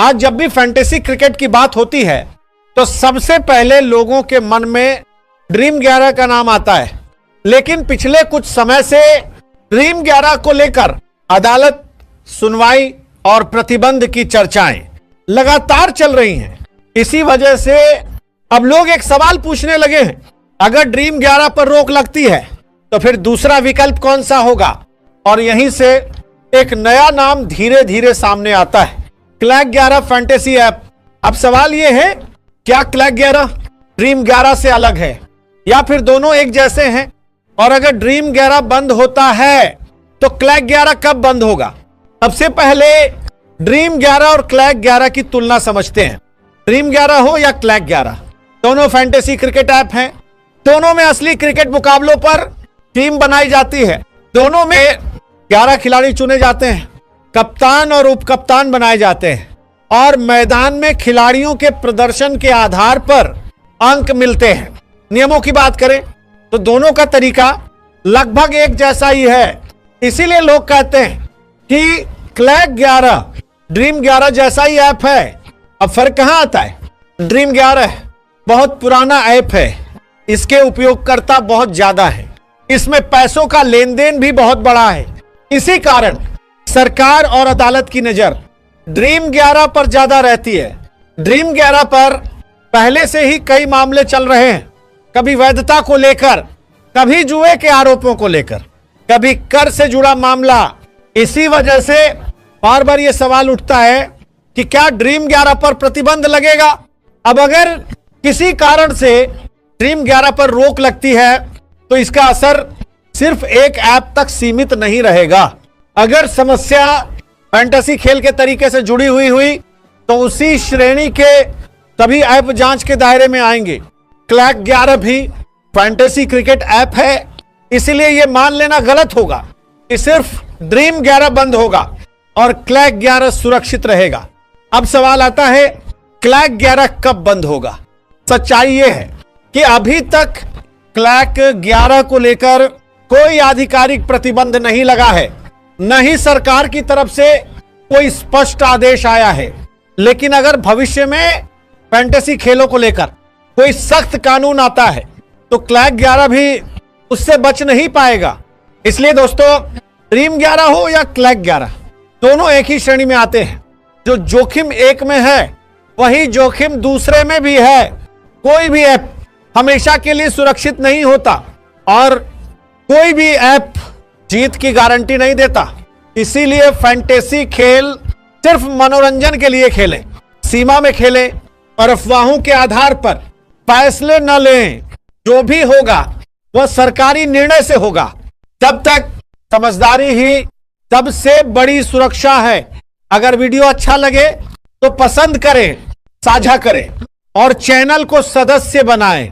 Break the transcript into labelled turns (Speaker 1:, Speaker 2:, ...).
Speaker 1: आज जब भी फैंटेसी क्रिकेट की बात होती है तो सबसे पहले लोगों के मन में ड्रीम 11 का नाम आता है। लेकिन पिछले कुछ समय से ड्रीम 11 को लेकर अदालत, सुनवाई और प्रतिबंध की चर्चाएं लगातार चल रही हैं। इसी वजह से अब लोग एक सवाल पूछने लगे हैं, अगर ड्रीम 11 पर रोक लगती है तो फिर दूसरा विकल्प कौन सा होगा। और यहीं से एक नया नाम धीरे धीरे सामने आता है, क्लैक 11 फैंटेसी ऐप। अब सवाल यह है, क्या क्लैक 11 ड्रीम 11 से अलग है या फिर दोनों एक जैसे हैं? और अगर ड्रीम 11 बंद होता है तो क्लैक 11 कब बंद होगा? सबसे पहले ड्रीम 11 और क्लैक 11 की तुलना समझते हैं। ड्रीम 11 हो या क्लैक 11, दोनों फैंटेसी क्रिकेट ऐप हैं। दोनों में असली क्रिकेट मुकाबलों पर टीम बनाई जाती है। दोनों में 11 खिलाड़ी चुने जाते हैं, कप्तान और उप कप्तान बनाए जाते हैं और मैदान में खिलाड़ियों के प्रदर्शन के आधार पर अंक मिलते हैं। नियमों की बात करें तो दोनों का तरीका लगभग एक जैसा ही है। इसीलिए लोग कहते हैं कि क्लैक 11 ड्रीम 11 जैसा ही ऐप है। अब फर्क कहां आता है? ड्रीम 11 बहुत पुराना ऐप है, इसके उपयोगकर्ता बहुत ज्यादा है, इसमें पैसों का लेन देन भी बहुत बड़ा है। इसी कारण सरकार और अदालत की नजर ड्रीम 11 पर ज्यादा रहती है। ड्रीम 11 पर पहले से ही कई मामले चल रहे हैं, कभी वैधता को लेकर, कभी जुए के आरोपों को लेकर, कभी कर से जुड़ा मामला। इसी वजह से बार बार यह सवाल उठता है कि क्या ड्रीम 11 पर प्रतिबंध लगेगा। अब अगर किसी कारण से ड्रीम 11 पर रोक लगती है तो इसका असर सिर्फ एक ऐप तक सीमित नहीं रहेगा। अगर समस्या फैंटेसी खेल के तरीके से जुड़ी हुई तो उसी श्रेणी के सभी ऐप जांच के दायरे में आएंगे। क्लैक 11 भी फैंटेसी क्रिकेट ऐप है, इसलिए यह मान लेना गलत होगा कि सिर्फ ड्रीम 11 बंद होगा और क्लैक 11 सुरक्षित रहेगा। अब सवाल आता है, क्लैक 11 कब बंद होगा? सच्चाई यह है कि अभी तक क्लैक 11 को लेकर कोई आधिकारिक प्रतिबंध नहीं लगा है, न ही सरकार की तरफ से कोई स्पष्ट आदेश आया है। लेकिन अगर भविष्य में फैंटेसी खेलों को लेकर कोई सख्त कानून आता है तो क्लैक 11 भी उससे बच नहीं पाएगा। इसलिए दोस्तों, ड्रीम 11 हो या क्लैक 11, दोनों एक ही श्रेणी में आते हैं। जो जोखिम एक में है वही जोखिम दूसरे में भी है। कोई भी ऐप हमेशा के लिए सुरक्षित नहीं होता और कोई भी ऐप जीत की गारंटी नहीं देता। इसीलिए फैंटेसी खेल सिर्फ मनोरंजन के लिए खेलें, सीमा में खेलें और अफवाहों के आधार पर फैसले न लें। जो भी होगा वह सरकारी निर्णय से होगा। तब तक समझदारी ही सबसे बड़ी सुरक्षा है। अगर वीडियो अच्छा लगे तो पसंद करें, साझा करें और चैनल को सदस्य बनाएं।